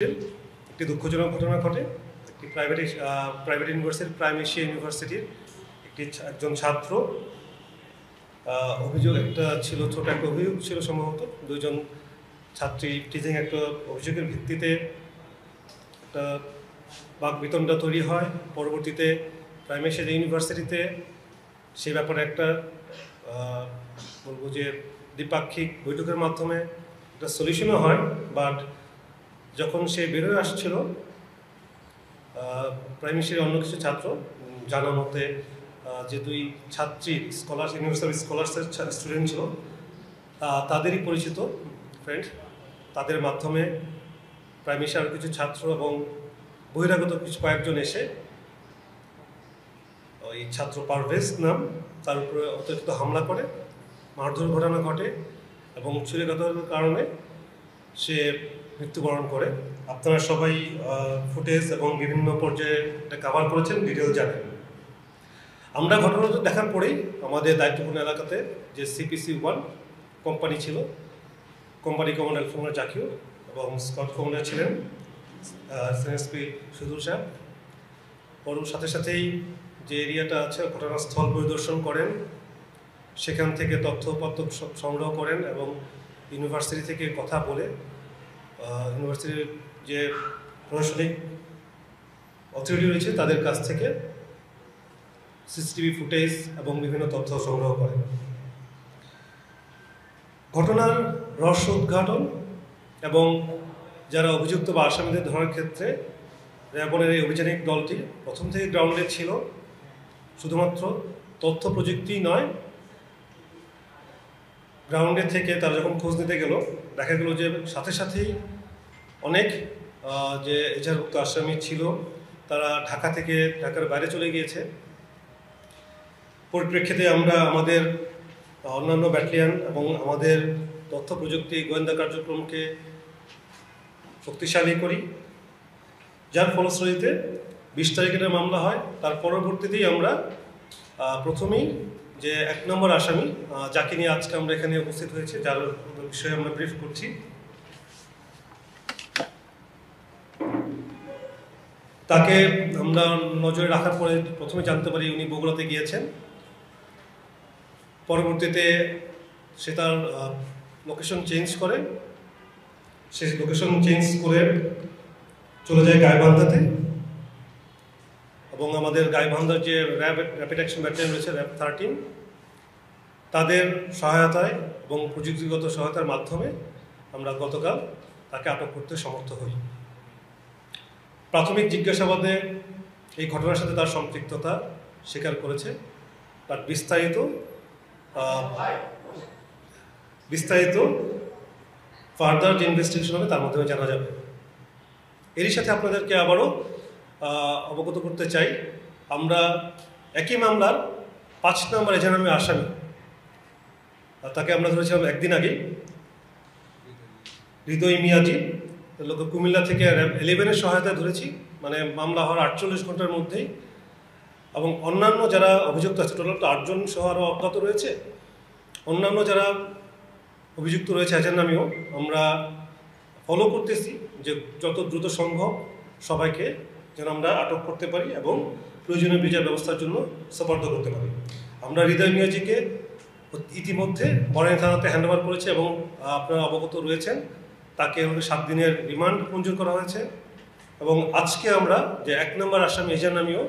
একটি দুঃখজনক ঘটনা ঘটে। একটি প্রাইভেট ইউনিভার্সিটি, প্রাইম এশিয়া ইউনিভার্সিটির একজন ছাত্র, অভিযোগ একটা ছিল, ছোট একটা অভিযোগ ছিল, সম্ভবত দুইজন ছাত্রী টিচিং একটা অভিযোগের ভিত্তিতে একটা বাকবিতণ্ডা তৈরি হয়। পরবর্তীতে প্রাইম এশিয়া ইউনিভার্সিটিতে সেই ব্যাপারে একটা বলবো যে দ্বিপাক্ষিক বৈঠকের মাধ্যমে একটা সলিউশনও হয়। বাট যখন সে বেরোয় আসছিল, প্রাইমেশির অন্য কিছু ছাত্র জানার মতে যে দুই ছাত্রী ইউনিভার্সিটি স্কলার্সের স্টুডেন্ট ছিল, তাদেরই পরিচিত ফ্রেন্ড, তাদের মাধ্যমে প্রাইমেশি আরও কিছু ছাত্র এবং বহিরাগত কিছু কয়েকজন এসে ওই ছাত্র পারভেজ নাম, তার উপরে অতিরিক্ত হামলা করে, মারধর ঘটনা ঘটে এবং ছুরিকাঘাতের কারণে সে মৃত্যুবরণ করে। আপনারা সবাই ফুটেজ এবং বিভিন্ন পর্যায়ে এটা কভার করেছেন, ডিটেল জানেন। আমরা ঘটনাটা দেখার পরেই আমাদের দায়িত্বপূর্ণ এলাকাতে যে CPC-1 কোম্পানি ছিল, কোম্পানি কমান্ডার লেফটেন্যান্ট জাকির এবং স্কট কমান্ডার ছিলেন SNSP সুদূর সাহেব, সাথে সাথেই যে এরিয়াটা আছে ঘটনাস্থল পরিদর্শন করেন, সেখান থেকে তথ্যপত্র সংগ্রহ করেন এবং ইউনিভার্সিটি থেকে কথা বলে ইউনিভার্সিটির যে প্রশাসনিক অথরিটি রয়েছে তাদের কাছ থেকে CCTV ফুটেজ এবং বিভিন্ন তথ্য সংগ্রহ করেন। ঘটনার রহস্য উদ্ঘাটন এবং যারা অভিযুক্ত বা আসামিদের ধরার ক্ষেত্রে র্যাবনের এই অভিযানিক দলটি প্রথম থেকে গ্রাউন্ডে ছিল। শুধুমাত্র তথ্য প্রযুক্তি নয়, গ্রাউন্ডে থেকে তারা যখন খোঁজ নিতে গেল, দেখা গেল যে সাথে সাথেই অনেক যে এজাহারভুক্ত আসামি ছিল তারা ঢাকার বাইরে চলে গিয়েছে। পরিপ্রেক্ষিতে আমরা আমাদের অন্যান্য ব্যাটালিয়ন এবং আমাদের তথ্য প্রযুক্তি গোয়েন্দা কার্যক্রমকে শক্তিশালী করি, যার ফলশ্রুতিতে 20 তারিখের মামলা হয়। তার পরবর্তীতেই আমরা প্রথমেই যে 1 নম্বর আসামি যাকে নিয়ে আজকে আমরা এখানে উপস্থিত হয়েছি, যার বিষয়ে আমরা ব্রিফ করছি, তাকে আমরা নজরে রাখার পরে প্রথমে জানতে পারি উনি বগুড়াতে গিয়েছেন। পরবর্তীতে সে তার লোকেশন চেঞ্জ করে, চলে যায় গাইবান্ধাতে এবং আমাদের গাইবান্ধার যে র্যাপিড অ্যাকশন ব্যাটালিয়ন রয়েছে, র্যাব 13, তাদের সহায়তায় এবং প্রযুক্তিগত সহায়তার মাধ্যমে আমরা গতকাল তাকে আটক করতে সমর্থ হই। প্রাথমিক জিজ্ঞাসাবাদে এই ঘটনার সাথে তার সম্পৃক্ততা স্বীকার করেছে। তার বিস্তারিত ফার্দার যে ইনভেস্টিগেশন হবে তার মাধ্যমে জানা যাবে। এরই সাথে আপনাদেরকে আবারও অবগত করতে চাই, আমরা একই মামলার 5 নম্বর এজাহারে আসামি, তাকে আমরা ধরেছিলাম একদিন আগেই, হৃদয় মিয়াজি, লোক কুমিল্লা থেকে র্যাব 11-এর সহায়তায় ধরেছি, মানে মামলা হওয়ার 48 ঘন্টার মধ্যেই। এবং অন্যান্য যারা অভিযুক্ত আছে, টোটাল 8 জন সহ আরও অজ্ঞাত রয়েছে। অন্যান্য যারা অভিযুক্ত রয়েছে এদের নামেও আমরা ফলো করতেছি যে যত দ্রুত সম্ভব সবাইকে যেন আমরা আটক করতে পারি এবং প্রয়োজনীয় বিচার ব্যবস্থার জন্য সুপার্দ করতে পারি। আমরা হৃদয় মিয়াজিকে ইতিমধ্যে বনানী থানাতে হ্যান্ডওভার করেছি এবং আপনারা অবগত রয়েছেন, তাকে 7 দিনের রিমান্ড মঞ্জুর করা হয়েছে। এবং আজকে আমরা যে 1 নম্বর আসামি এজার নামীয়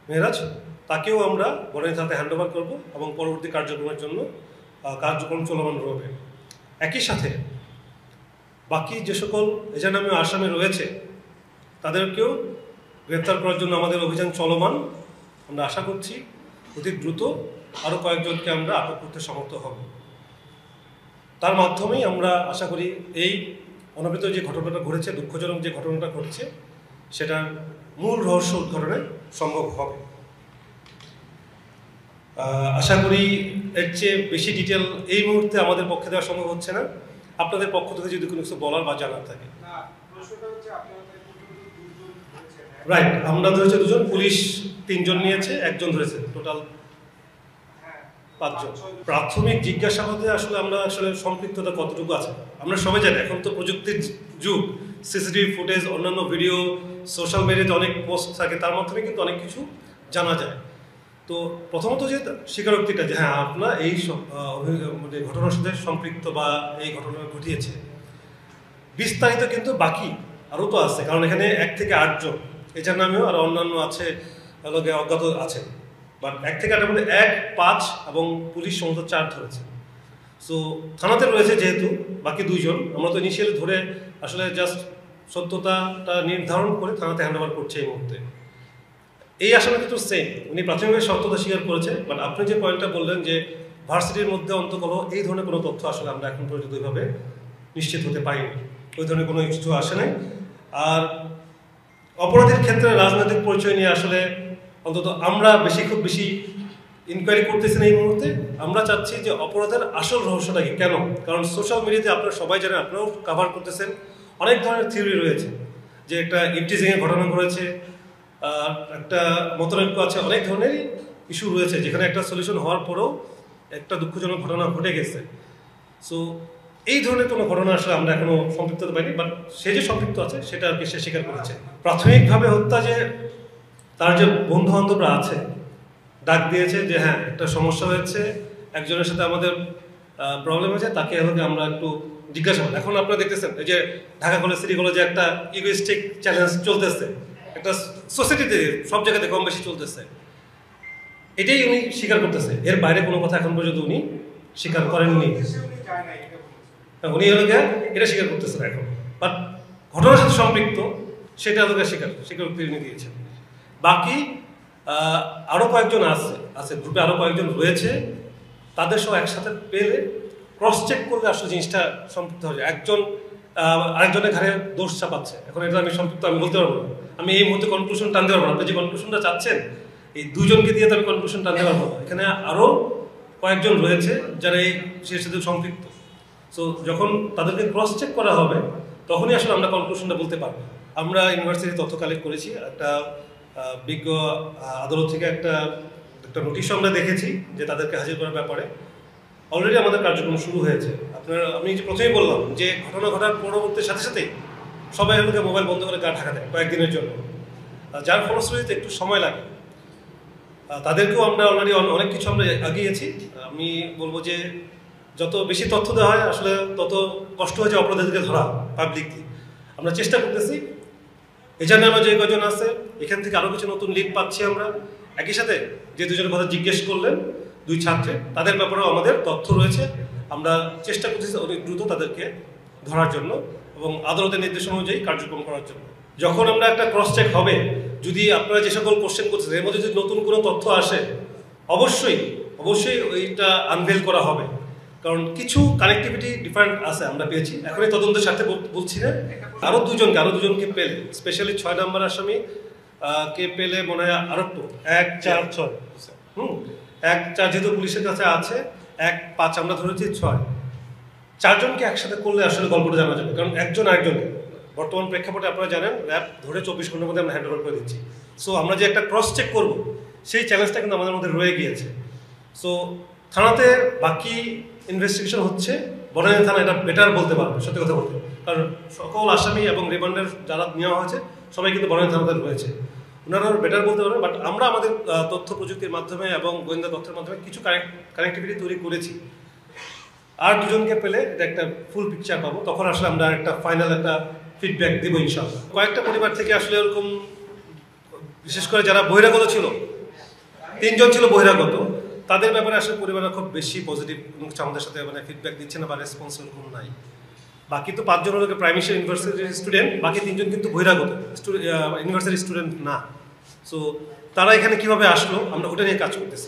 মেহরাজ, তাকেও আমরা বনানী থানাতে হ্যান্ডওভার করব এবং পরবর্তী কার্যক্রমের জন্য কার্যক্রম চলমান রয়েছে। একই সাথে বাকি যে সকল এজার নামীয় আসামি রয়েছে তাদেরকেও গ্রেপ্তার করার জন্য আমাদের অভিযান চলমান। আমরা আশা করছি অতি দ্রুত আরও কয়েকজনকে আমরা আটক করতে সমর্থ হব। তার মাধ্যমেই আমরা আশা করি এই অনাবৃত যে ঘটনাটা ঘটেছে, দুঃখজনক যে ঘটনাটা ঘটছে, সেটার মূল রহস্য উদ্ঘাটনে সম্ভব হবে। আশা করি এর চেয়ে বেশি ডিটেল এই মুহূর্তে আমাদের পক্ষে দেওয়া সম্ভব হচ্ছে না। আপনাদের পক্ষ থেকে যদি কোনো কিছু বলার বা জানার থাকে। রাইট, আমরা ধরেছি 2 জন, পুলিশ 3 জন নিয়েছে, 1 জন ধরেছে, টোটাল 5 জন। প্রাথমিক জিজ্ঞাসাবাদে আমরা সম্পৃক্ততা কতটুকু আছে আমরা সবাই জানি। এখন তো প্রযুক্তির যুগ, সিসিটিভি ফুটেজ, অন্যান্য ভিডিও, সোশ্যাল মিডিয়াতে অনেক পোস্ট থাকে, তার মাধ্যমে কিন্তু অনেক কিছু জানা যায়। তো প্রথমত যে স্বীকারোক্তিটা যে হ্যাঁ আপনার এই মানে ঘটনার সাথে সম্পৃক্ত বা এই ঘটনা ঘটিয়েছে, বিস্তারিত কিন্তু বাকি আরও তো আছে, কারণ এখানে 1 থেকে 8 জন, এটার নামেও আর অন্যান্য আছে, অজ্ঞাত আছে, বাট 1 থেকে 8-এর মধ্যে 1, 5 এবং পুলিশ সমস্ত 4 ধরেছে। সো থানাতে রয়েছে যেহেতু বাকি 2 জন, আমরা তো ইনিশিয়ালি ধরে আসলে জাস্ট সত্যতাটা নির্ধারণ করে থানাতে হ্যান্ডওভার করছে এই মুহূর্তে। এই আসামি কিন্তু সেম, উনি প্রাথমিকভাবে সত্যতা স্বীকার করেছে, বাট আপনি যে পয়েন্টটা বললেন যে ভার্সিটির মধ্যে অন্তত এই ধরনের কোনো তথ্য আসলে আমরা এখন পর্যন্ত ওইভাবে নিশ্চিত হতে পারিনি, ওই ধরনের কোনো কিছু আসে নাই। আর অপরাধের ক্ষেত্রে রাজনৈতিক পরিচয় নিয়ে আসলে অন্তত আমরা খুব বেশি ইনকোয়ারি করতেছি না এই মুহূর্তে। আমরা চাচ্ছি যে অপরাধের আসল রহস্যটা কি, কেন? কারণ সোশ্যাল মিডিয়াতে আপনারা সবাই জানেন, আপনারাও কাভার করতেছেন, অনেক ধরনের থিওরি রয়েছে যে একটা ইপটিজিংয়ের ঘটনা ঘটেছে, একটা মতনৈক্য আছে, অনেক ধরনের ইস্যু রয়েছে যেখানে একটা সলিউশন হওয়ার পরেও একটা দুঃখজনক ঘটনা ঘটে গেছে। সো এই ধরনের কোনো ঘটনা আসলে আমরা এখনো সম্পৃক্ত হতে পারিনি, বাট সে যে সম্পৃক্ত আছে সেটা আর কি সে স্বীকার করেছে। প্রাথমিকভাবে হত্যা যে তার যে বন্ধু বান্ধবরা আছে ডাক দিয়েছে যে হ্যাঁ একটা সমস্যা হয়েছে, একজনের সাথে আমাদের প্রবলেম হয়েছে, তাকে হলে আমরা একটু জিজ্ঞাসাবাদ। এখন আপনারা দেখতেছেন এই যে ঢাকা কলেজ, সিটি কলেজে একটা ইগোইস্টিক চ্যালেঞ্জ চলতেছে, একটা সোসাইটিতে সব জায়গাতে কম বেশি চলতেছে, এটাই উনি স্বীকার করতেছে, এর বাইরে কোনো কথা এখন পর্যন্ত উনি স্বীকার করেননি। উনি হলো এটা স্বীকার করতেছেন এখন, বাট ঘটনার সাথে সম্পৃক্ত সেটা হলো স্বীকারোক্তি উনি দিয়েছেন। বাকি আরও কয়েকজন আছে গ্রুপে, আরও কয়েকজন রয়েছে, তাদের সব একসাথে পেলে ক্রস চেক করলে আসলে জিনিসটা সম্পৃক্ত হয়ে যায়। একজন আরেকজনের ঘাড়ে দোষ চাপাচ্ছে, এখন এটা আমি সম্পৃক্ত আমি বলতে পারবো না, আমি এই মুহূর্তে কনক্লুশন টানতে পারবো না। আপনি যে কনক্লুশনটা চাচ্ছেন এই 2 জনকে দিয়ে তো আমি কনক্লুশন টানতে পারবো না, এখানে আরও কয়েকজন রয়েছে যারা এই সেই সাথে সম্পৃক্ত। সো যখন তাদেরকে ক্রস চেক করা হবে তখনই আসলে আমরা কনক্লুশনটা বলতে পারবো। আমরা ইউনিভার্সিটি তথ্য কালেক্ট করেছি, একটা বিজ্ঞ আদালত থেকে একটা নোটিশ আমরা দেখেছি যে তাদেরকে হাজির করার ব্যাপারে অলরেডি আমাদের কার্যক্রম শুরু হয়েছে। আমি যে প্রথমেই বললাম যে ঘটনা ঘটার পরবর্তীর সাথে সাথেই সবাই আমাকে মোবাইল বন্ধ করে গা ঢাকা দেয় কয়েকদিনের জন্য, যার ফলশ্রুতিতে একটু সময় লাগে। তাদেরকেও আমরা অলরেডি অনেক কিছু আমরা এগিয়েছি। আমি বলবো যে যত বেশি তথ্য দেওয়া হয় আসলে তত কষ্ট হয়েছে অপরাধীদেরকে ধরা পাবলিকলি। আমরা চেষ্টা করতেছি, এজন্য আমরা যে কজন আছে এখান থেকে আরও কিছু নতুন লিড পাচ্ছি আমরা। একই সাথে যে 2 জনের কথা জিজ্ঞেস করলেন 2 ছাত্রে, তাদের ব্যাপারেও আমাদের তথ্য রয়েছে। আমরা চেষ্টা করতেছি অনেক দ্রুত তাদেরকে ধরার জন্য এবং আদালতের নির্দেশ অনুযায়ী কার্যক্রম করার জন্য। যখন আমরা একটা ক্রস চেক হবে, যদি আপনারা যে সকল কোশ্চেন করছেন এর মধ্যে যদি নতুন কোনো তথ্য আসে অবশ্যই ওইটা আনভেল করা হবে, কারণ কিছু কানেক্টিভিটি ডিফারেন্ট আছে আমরা পেয়েছি। এখন এই তদন্তের সাথে বলছি না, আরও দুজনকে পেলে, স্পেশালি 6 নম্বর আসামি কে পেলে মনে হয় আরও 1, 4, 6 1, 4 যেহেতু পুলিশের কাছে আছে, 1, 5 আমরা ধরেছি, 6 4 জনকে একসাথে করলে আসলে গল্পটা জানা যাবে, কারণ একজন আরেকজনকে বর্তমান প্রেক্ষাপটে আপনারা জানেন র্যাব ধরে 24 ঘন্টার মধ্যে আমরা হ্যান্ড ওভার করে দিচ্ছি। সো আমরা যে একটা ক্রস চেক করবো সেই চ্যালেঞ্জটা কিন্তু আমাদের মধ্যে রয়ে গিয়েছে। সো থানাতে বাকি ইনভেস্টিগেশন হচ্ছে, বনানী থানা এটা বেটার বলতে পারবে সত্যি কথা বলতে, কারণ সকল আসামি এবং রিমান্ডের যারা নেওয়া হয়েছে সবাই কিন্তু বনানী থানাতে রয়েছে, ওনারা বেটার বলতে পারবে। বাট আমরা আমাদের তথ্য প্রযুক্তির মাধ্যমে এবং গোয়েন্দা তথ্যের মাধ্যমে কিছু কানেক্টিভিটি তৈরি করেছি। আর 2 জনকে পেলে এটা একটা ফুল পিকচার পাবো, তখন আসলে আমরা একটা ফাইনাল একটা ফিডব্যাক দিব ইনশাআল্লাহ। কয়েকটা পরিবার থেকে আসলে এরকম, বিশেষ করে যারা বহিরাগত ছিল, 3 জন ছিল বহিরাগত, তাদের ব্যাপারে আসলে পরিবাররা খুব বেশি পজিটিভ আমাদের সাথে মানে ফিডব্যাক দিচ্ছে না বা রেসপন্স এরকম নাই। বাকি তো 5 জন হলো প্রাইমারি ইউনিভার্সিটির স্টুডেন্ট, বাকি 3 জন কিন্তু বহিরাগত ইউনিভার্সিটির স্টুডেন্ট না। সো তারা এখানে কিভাবে আসলো আমরা ওটা নিয়ে কাজ করতেছি।